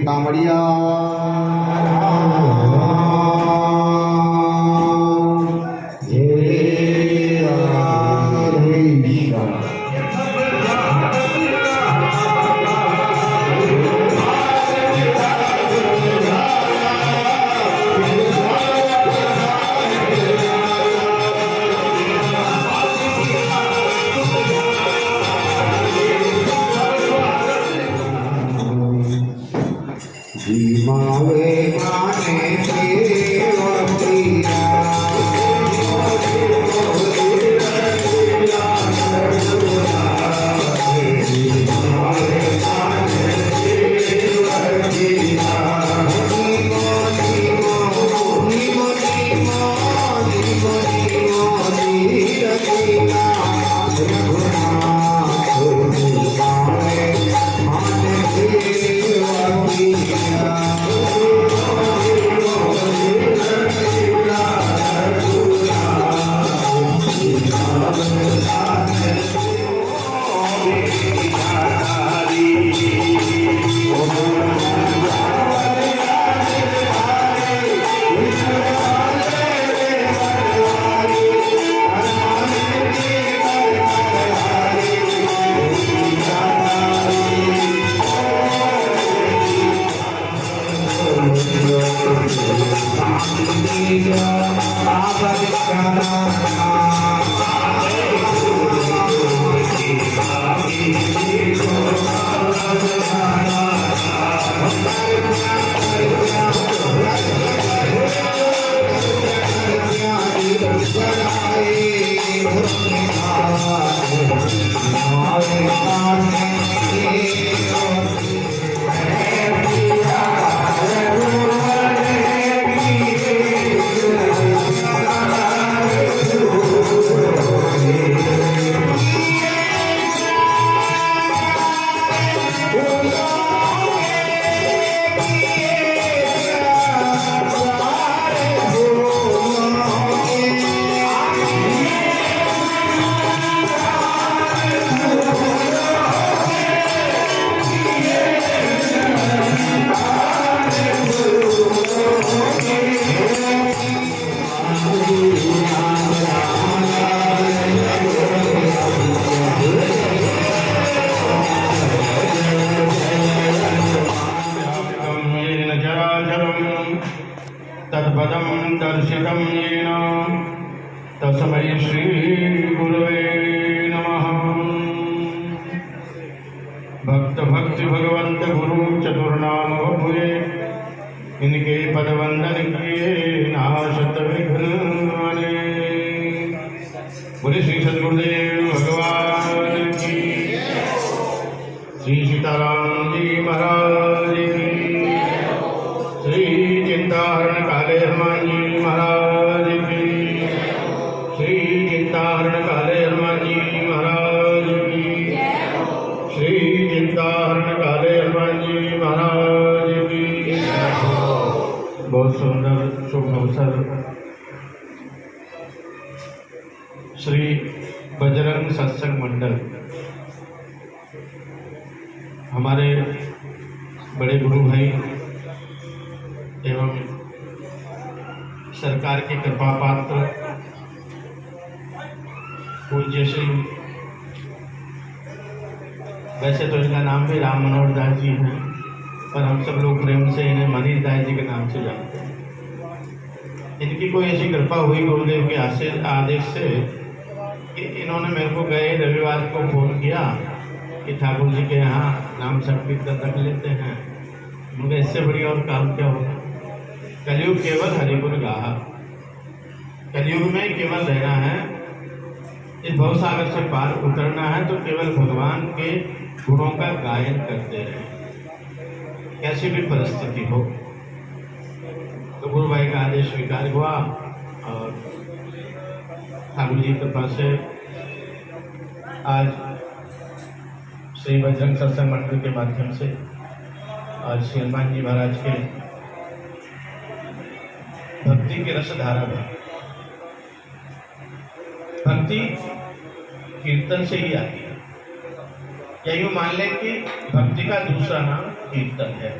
कामड़िया तत्पदं दर्शितं येन तस्मै श्रीगुरवे नमः। भक्त भक्ति भगवंत गुरु चतुर्नाम भुए, इनके पद वंदन किए नाशत विघ्न अने। बोले श्री सद्गुरुदेव भगवान की, श्री सीताराम जी महाराज की, श्री चिंताहरण काले हनुमान जी महाराज की, श्री चिंताहरण काले हनुमान जी महाराज की, श्री चिंताहरण काले हनुमान जी महाराज की। बहुत सुंदर शुभ अवसर श्री बजरंग सत्संग मंडल हमारे बड़े गुरु भाई एवं सरकार के कृपा पात्र पूज्य श्री, वैसे तो इनका नाम भी राम मनोहर दास जी है, पर हम सब लोग प्रेम से इन्हें मनीष दास जी के नाम से जानते हैं। इनकी कोई ऐसी कृपा हुई गुरुदेव के आदेश से कि इन्होंने मेरे को गए रविवार को फोन किया कि ठाकुर जी के यहाँ नाम संकीर्तन रख लेते हैं। मुझे इससे बढ़िया और काम क्या होगा। कलयुग केवल हरिगुण गाहा, कलयुग में केवल रहना है, इस भवसागर से पार उतरना है तो केवल भगवान के गुणों का गायन करते रहे, कैसी भी परिस्थिति हो। तो गुरु भाई का आदेश स्वीकार हुआ और ठाकुर जी की कृपा से आज श्री बजरंग सत्संग मंडल के माध्यम से आज श्री हनुमान जी महाराज के भक्ति की रस धारा में, भक्ति कीर्तन से ही आती है, या यूँ मान लें कि भक्ति का दूसरा नाम कीर्तन है।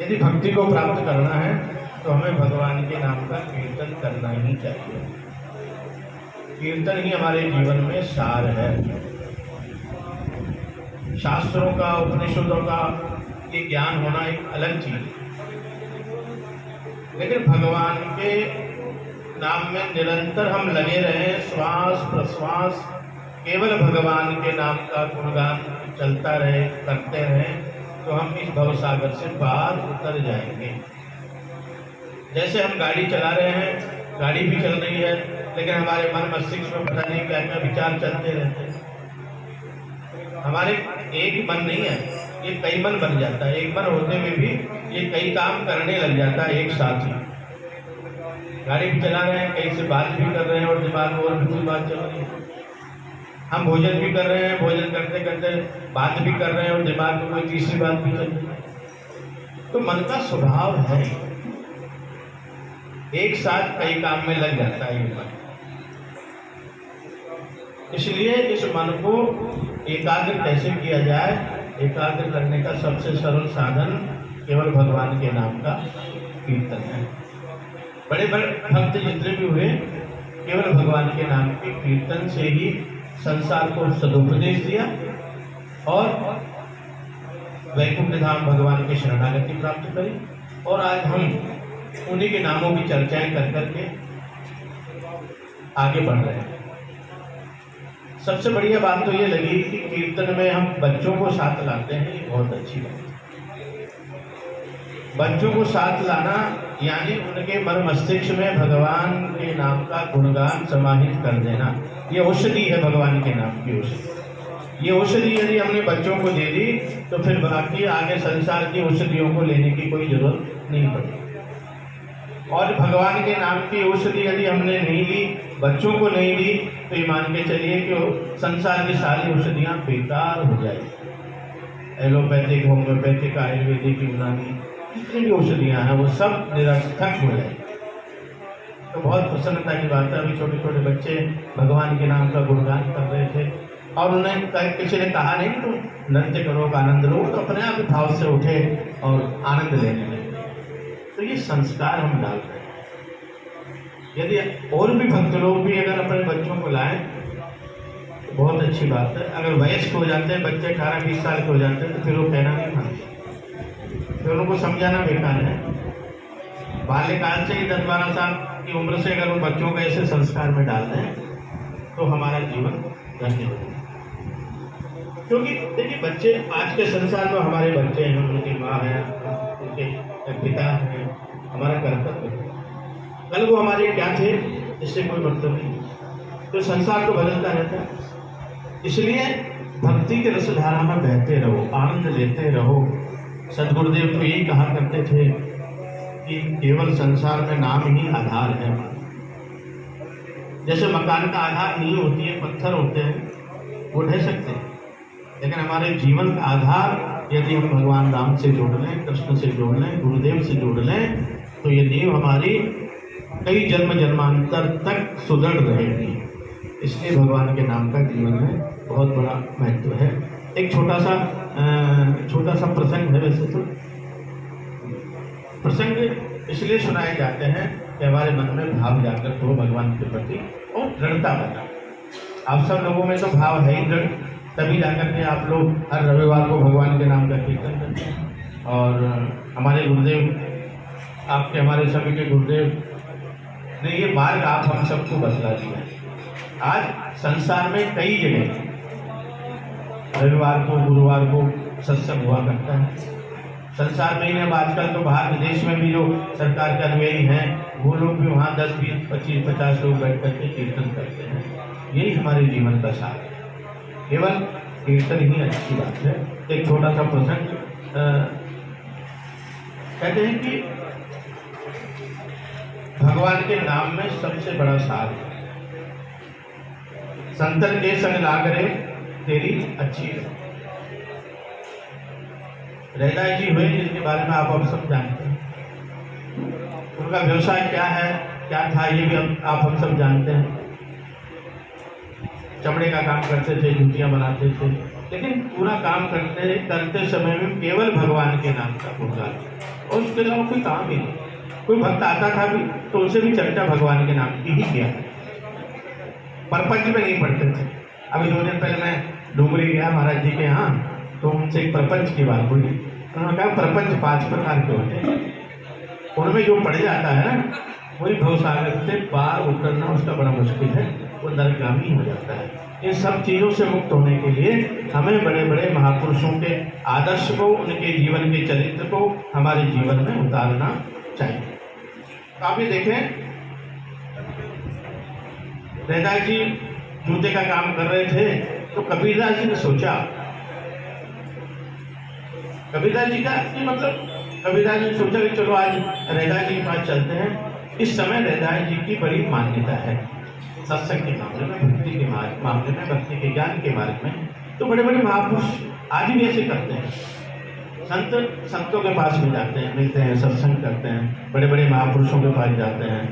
यदि भक्ति को प्राप्त करना है तो हमें भगवान के नाम का कीर्तन करना ही चाहिए। कीर्तन ही हमारे जीवन में सार है। शास्त्रों का, उपनिषदों का ये ज्ञान होना एक अलग चीज है, लेकिन भगवान के नाम में निरंतर हम लगे रहें, श्वास प्रश्वास केवल भगवान के नाम का गुणगान चलता रहे, करते रहें, तो हम इस भवसागर से पार उतर जाएंगे। जैसे हम गाड़ी चला रहे हैं, गाड़ी भी चल रही है, लेकिन हमारे मन मस्तिष्क में पता नहीं क्या क्या विचार चलते रहते हैं। हमारे एक मन नहीं है, ये कई मन बन जाता है। एक मन होते हुए भी ये कई काम करने लग जाता है एक साथ ही। गाड़ी भी चला रहे हैं, कहीं से बात भी कर रहे हैं और दिमाग में और भी कोई बात चल रही है। हम भोजन भी कर रहे हैं, भोजन करते करते बात भी कर रहे हैं और दिमाग में कोई तीसरी बात भी चल रही है। तो मन का स्वभाव है, एक साथ कई काम में लग जाता है ये मन। इसलिए इस मन को एकाग्र कैसे किया जाए? एकाग्र करने का सबसे सरल साधन केवल भगवान के नाम का कीर्तन है। बड़े बड़े भक्त जितने भी हुए, केवल भगवान के नाम के कीर्तन से ही संसार को सदुपदेश दिया और वैकुंठ धाम भगवान की शरणागति प्राप्त करी। और आज हम उन्हीं के नामों की चर्चाएं कर करके आगे बढ़ रहे हैं। सबसे बढ़िया बात तो ये लगी कि कीर्तन में हम बच्चों को साथ लाते हैं, ये बहुत अच्छी बात है। बच्चों को साथ लाना यानी उनके मन मस्तिष्क में भगवान के नाम का गुणगान समाहित कर देना, ये औषधि है भगवान के नाम की औषधि। ये औषधि यदि हमने बच्चों को दे दी तो फिर बाकी आगे संसार की औषधियों को लेने की कोई जरूरत नहीं पड़ेगी। और भगवान के नाम की औषधि यदि हमने नहीं ली, बच्चों को नहीं दी, तो ये मान के चलिए कि संसार की सारी औषधियाँ बेकार हो जाएगी। एलोपैथिक, होम्योपैथिक, आयुर्वेदिक, यूनानी, जितनी भी औषधियाँ हैं वो सब निरर्थक हो जाएगी। तो बहुत प्रसन्नता की बात है, अभी छोटे छोटे बच्चे भगवान के नाम का गुणगान कर रहे थे और उन्हें किसी ने कहा नहीं तो नृत्य करो, आनंद लो, तो अपने आप भाव से उठे और आनंद लेने लगे। तो ये संस्कार हम डाल रहे हैं। यदि और भी भक्त लोग भी अगर अपने बच्चों को लाएं तो बहुत अच्छी बात है। अगर वयस्क हो जाते हैं बच्चे, 18-20 साल के हो जाते हैं, तो फिर वो कहना नहीं मानते, फिर उनको समझाना बेकार है। बाल्यकाल से ही 10-12 साल की उम्र से अगर उन बच्चों को ऐसे संस्कार में डाल दें तो हमारा जीवन धन्य होगा। क्योंकि देखिए, बच्चे आज के संसार में हमारे बच्चे हैं, उनकी माँ है, उनके पिता है, हमारा कर्तव्य है। कल वो हमारे क्या थे इससे कोई मतलब नहीं। तो संसार तो बदलता रहता है, इसलिए भक्ति के रसधारा में बहते रहो, आनंद लेते रहो। सदगुरुदेव तो यही कहा करते थे कि केवल संसार में नाम ही आधार है। जैसे मकान का आधार नहीं होती है, पत्थर होते हैं, वो ढह सकते हैं, लेकिन हमारे जीवन का आधार यदि हम भगवान राम से जोड़ लें, कृष्ण से जोड़ लें, गुरुदेव से जोड़ लें, तो ये नींव हमारी कई जन्म जन्मांतर तक सुदृढ़ रहेगी। इसलिए भगवान के नाम का जीवन में बहुत बड़ा महत्व है। एक छोटा सा प्रसंग है। वैसे तो प्रसंग इसलिए सुनाए जाते हैं कि हमारे मन में भाव जागृत हो भगवान के प्रति और दृढ़ता बना। आप सब लोगों में तो भाव है ही दृढ़, तभी जाकर के आप लोग हर रविवार को भगवान के नाम का कीर्तन करते हैं। और हमारे गुरुदेव, आपके हमारे सभी के गुरुदेव ने ये मार्ग आप हम सबको बतला दिया। आज संसार में कई जगह रविवार को, गुरुवार को सत्संग हुआ करता है। संसार में ही नहीं, आजकल तो बाहर विदेश में भी जो सरकार के अनुयायी हैं वो लोग भी वहाँ 10, 20, 25, 50 लोग बैठ करके कीर्तन करते हैं। यही हमारे जीवन का सार है, केवल कीर्तन ही अच्छी बात है। एक छोटा सा प्रसंग, कहते हैं कि भगवान के नाम में सबसे बड़ा सार है, संतन के संग लागरे तेरी अच्छी है। रैदास जी हुए जिनके बारे में आप सब जानते हैं, उनका व्यवसाय क्या है, क्या था, ये भी आप हम सब जानते हैं। चमड़े का काम करते थे, जूतियां बनाते थे, लेकिन पूरा काम करते करते समय में केवल भगवान के नाम का गुणगान, और उसके अलावा कोई काम ही नहीं। कोई भक्त आता था भी तो उसे भी चर्चा भगवान के नाम की ही किया, प्रपंच में नहीं पढ़ते थे। अभी 2 दिन पहले मैं डूंगरी गया महाराज जी के यहाँ, तो उनसे एक प्रपंच की बात बोली। उन्होंने कहा प्रपंच 5 प्रकार के होते हैं, उनमें जो पड़ जाता है ना वही भवसागर से पार उतरना उसका बड़ा मुश्किल है, वो नरगामी हो जाता है। इन सब चीज़ों से मुक्त होने के लिए हमें बड़े बड़े महापुरुषों के आदर्श को, उनके जीवन के चरित्र को हमारे जीवन में उतारना चाहिए। तो आप ये देखें, रैदास जी जूते का काम कर रहे थे तो कबीरदास जी ने सोचा, कबीरदास जी का मतलब कबीरदास जी ने सोचा कि चलो आज रैदास जी के पास चलते हैं। इस समय रैदास जी की बड़ी मान्यता है सत्संग के मामले में, भक्ति के मामले में, भक्ति के ज्ञान के मार्ग में। तो बड़े बड़े महापुरुष आज भी ऐसे करते हैं, संतों के पास भी जाते हैं, मिलते हैं, सत्संग करते हैं, बड़े बड़े महापुरुषों के पास जाते हैं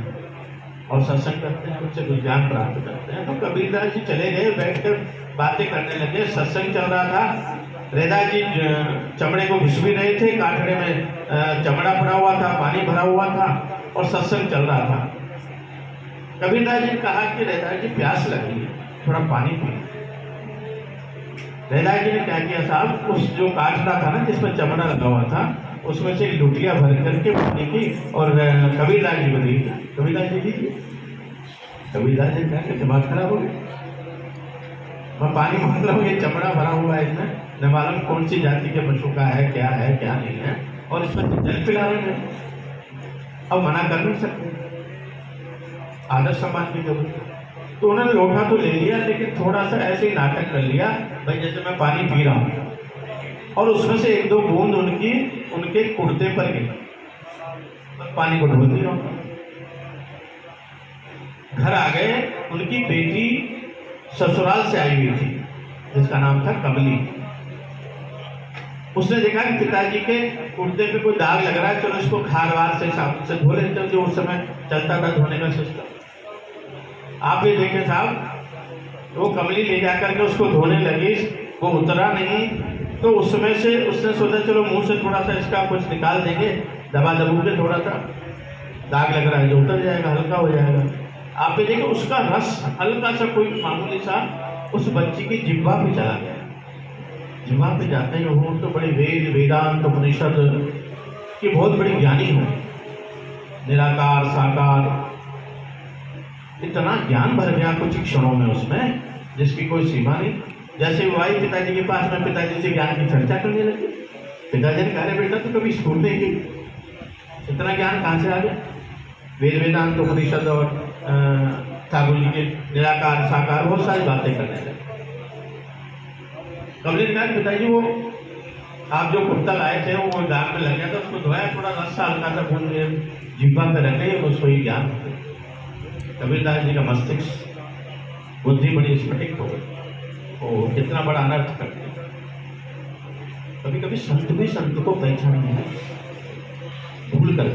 और सत्संग करते हैं, उनसे कुछ ज्ञान प्राप्त करते हैं। तो कबीरदास जी चले गए, बैठकर बातें करने लगे। सत्संग चल रहा था, रैदास जी चमड़े को घिस भी रहे थे, काठड़े में चमड़ा भरा हुआ था, पानी भरा हुआ था और सत्संग चल रहा था। कबीरदास जी ने कहा कि रैदास जी प्यास लगी है, थोड़ा पानी पी। रैदास जी ने क्या किया साहब, उस जो काठड़ा था ना जिसमें चमड़ा लगा हुआ था, उसमें से लुटिया भर करके पानी की और कबीरदास जी को दी। कबीरदास जी दीजिए। कबीरदास जी कहा कि दिमाग खराब हो गया, मैं पानी मांग रहा हूँ, ये चमड़ा भरा हुआ है, इसमें न मालूम कौन सी जाति के पशु का है क्या नहीं है, और इसमें जल पिला रहे हैं, अब मना कर नहीं सकते, आदर सम्मान की जरूरत है। तो उन्होंने लोटा तो ले लिया, लेकिन थोड़ा सा ऐसे ही नाटक कर लिया भाई जैसे मैं पानी पी रहा हूँ, और उसमें से 1-2 बूंद उनके कुर्ते पर गिरी, पानी को ढोल दिया। घर आ गए, उनकी बेटी ससुराल से आई हुई थी जिसका नाम था कमली। उसने देखा कि पिताजी के कुर्ते पे कोई दाग लग रहा है, चलो इसको खारवार से साबुन से धो लेते, जो उस समय चलता था धोने का सिस्टम। आप ये देखें साहब, वो कमली ले जाकर के उसको धोने लगी, वो उतरा नहीं, तो उसमें से उसने सोचा चलो मुंह से थोड़ा सा इसका कुछ निकाल देंगे, दबा दबू के थोड़ा सा दाग लग रहा है जो उतर जाएगा, हल्का हो जाएगा। आप ये देखिए उसका रस हल्का सा कोई मामूली सा उस बच्ची की जिह्वा पे चला गया। जिह्वा पे जाते हैं वो तो बड़ी वेदांत उपनिषद की बहुत बड़ी ज्ञानी हो, निराकार साकार, इतना ज्ञान भर गया कुछ क्षणों में उसमें जिसकी कोई सीमा नहीं। जैसे वो आई पिताजी के पास में, पिताजी से ज्ञान की चर्चा करने लगी। पिताजी ने कहा बेटा तो कभी स्कूल नहीं गई, इतना ज्ञान कहाँ से आ गया? वेदांत उपनिषद और ठाकुर जी के निराकार साकार बहुत सारी बातें करने लगे। कमली ने कहा पिताजी वो आप जो कुत्ता लाए थे वो दाग में लग गया था, उसको धोया, थोड़ा रस्सा हल्का सा बूंद जिह्वा पे रखे, उसको ही ज्ञान। कबीरदास जी का मस्तिष्क बुद्धि बड़ी स्फटिक हो गई, वो कितना बड़ा अनर्थ करते। कभी कभी संत भी संत को पहचानने में भूल कर।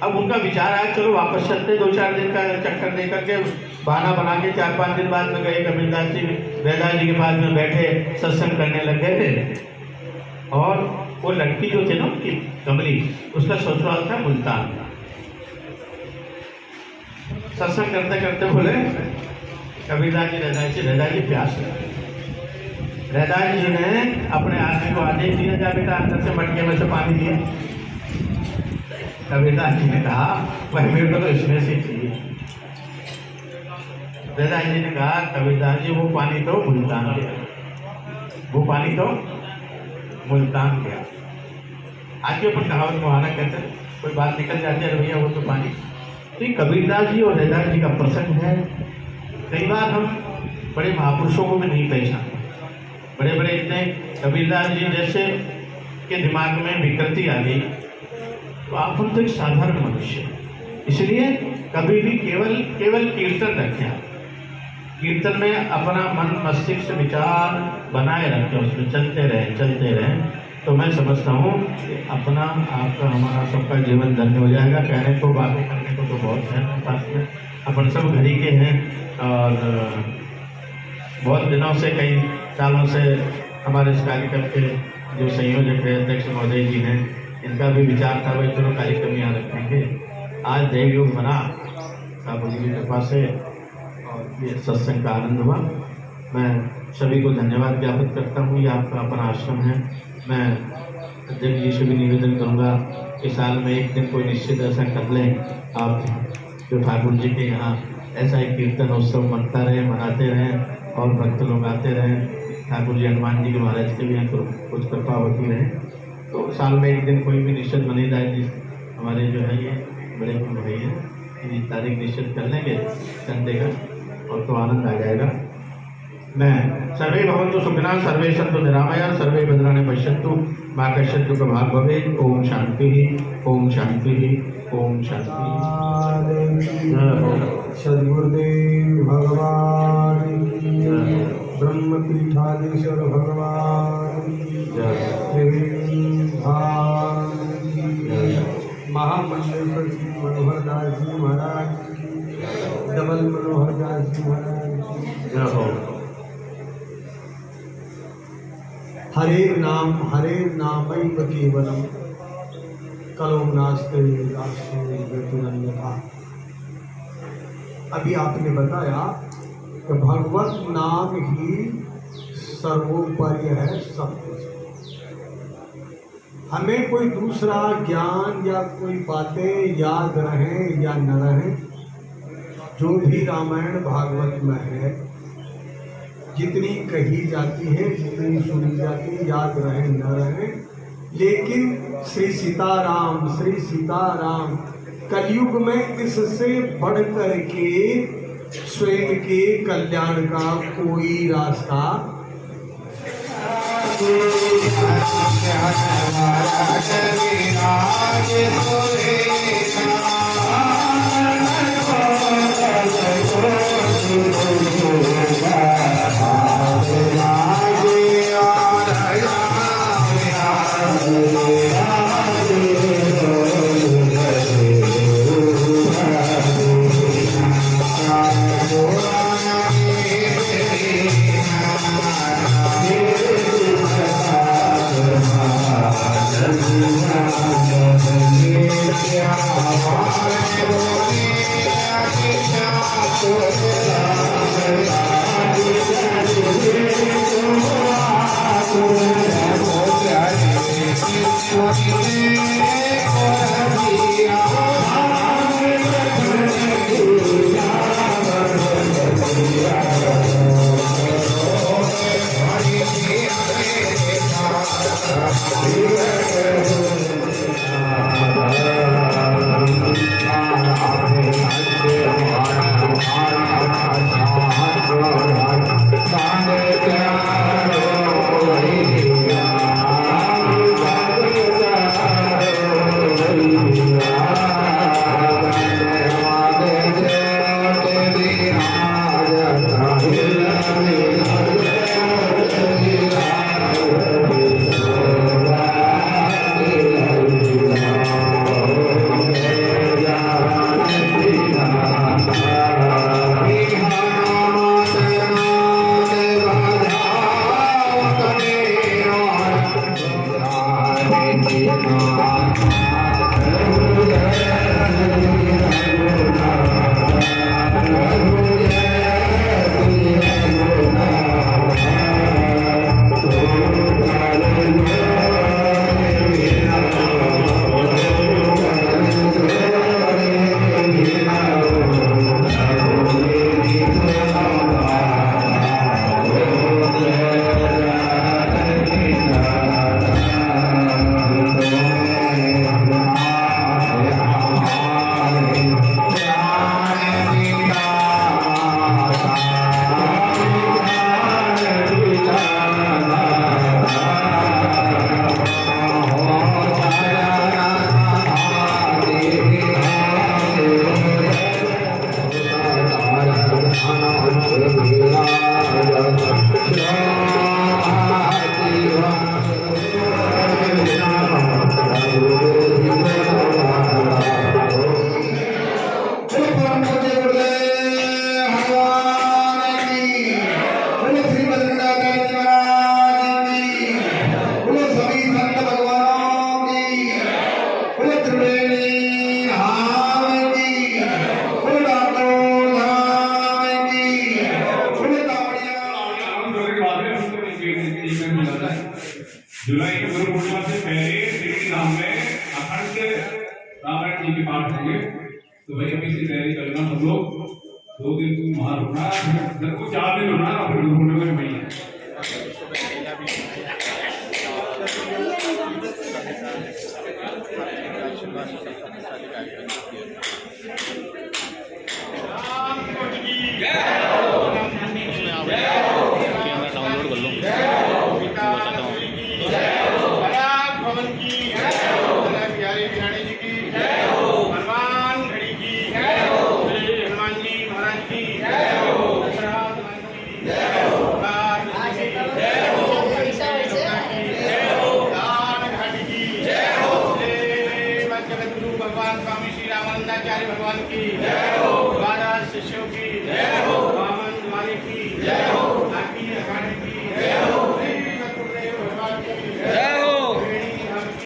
अब उनका विचार आया चलो वापस चलते, 2-4 दिन का चक्कर दे करके बहाना बना के 4-5 दिन बाद में गए। कबीरदास जी रैदास जी के पास में बैठे सत्संग करने लग गए थे, और वो लड़की जो थी ना उनकी कमली, उसका ससुराल था मुल्तान। सत्संग करते करते बोले कबीरदास जी रैदास जी प्यास लगी। रैदास जी ने अपने आदमी को आदेश दिया, जा बेटा अंदर से मटके में से पानी दिया। कबीरदास जी ने कहा भाई मेरे को तो इसमें से चाहिए। रैदास जी ने कहा कबीरदास जी वो पानी तो मुल्तान गया, वो पानी तो मुल्तान गया। आज के ऊपर कहावत मुहाना कहते हैं, कोई बात निकल जाती है भैया वो तो पानी। तो कबीरदास जी और रैदास जी का प्रसंग है। कई बार हम बड़े महापुरुषों को भी नहीं पहचानते, बड़े बड़े इतने कबीरदास जी जैसे के दिमाग में विकृति आ गई तो आप हम तो एक साधारण मनुष्य। इसलिए कभी भी केवल कीर्तन रखें, कीर्तन में अपना मन मस्तिष्क विचार बनाए रखें, उसमें चलते रहें, तो मैं समझता हूँ कि अपना आपका हमारा सबका जीवन धन्य हो जाएगा। कहने को बातें करने को तो बहुत है पास में, अपन सब घड़ी के हैं और बहुत दिनों से, कई सालों से हमारे इस कार्यक्रम के जो संयोजक है अध्यक्ष महोदय जी हैं, इनका भी विचार था भाई चलो कार्यक्रम यहाँ रखेंगे। आज देव योग बना ठाकुर जी की कृपा से और ये सत्संग का आनंद हुआ। मैं सभी को धन्यवाद ज्ञापित करता हूँ। ये आपका अपना आश्रम है। मैं अध्यक्ष जी से भी निवेदन करूँगा कि साल में एक दिन कोई निश्चित ऐसा कर लें आप, जो ठाकुर जी के यहाँ ऐसा एक कीर्तन उत्सव मनता रहे, मनाते रहें और भक्त लोग आते रहें। ठाकुर जी हनुमान जी के महाराज के भी यहाँ कुछ कृपा होती रहे, तो साल में एक दिन कोई भी निश्चित मनी जाए। जी हमारे जो है ये बड़े भाई हैं, ये तारीख निश्चित कर लेंगे संडे का, और तो आनंद आ जाएगा। मैं सर्वे भवन्तु सुखिनः, सर्वे सन्तु निरामया, सर्वे भद्राणि पश्यन्तु, मा कश्चित् दुःखभाग् भवेत्। ओम शांति, ओम शांति, ओम शांति। सद्गुरुदेव भगवान, ब्रह्मपीठाधीश्वर भगवान, महामंडलेश्वर श्री मनोहर दास जी महाराज, डबल मनोहर दास जी महाराज। हरे नामैव केवलम कलो नास्ते अन्यथा। अभी आपने बताया कि भगवत नाम ही सर्वोपरि है सब कुछ। हमें कोई दूसरा ज्ञान या कोई बातें याद रहें या न रहें, जो भी रामायण भागवत में है, जितनी कही जाती है, जितनी सुनी जाती है, याद रहे न रहे, लेकिन श्री सीताराम कलयुग में इससे बढ़कर के स्वयं के कल्याण का कोई रास्ता कि गुरु पूर्णिमा से पहले श्री धाम में अखंड रामायण जी के पाठ होंगे, तो भाई अभी से तैयारी करना सब लोग। 2 दिन वहाँ रुकना, फिर को 4 दिन रुकना, और फिर गुरु पूर्णिमा में वही है। डाउनलोड कर लो, बताता हूँ। भवन की बिहारी बिहारी जी की हनुमान घड़ी की हनुमान जी महाराज की भगवान स्वामी श्री रामानंदाचार्य भगवान की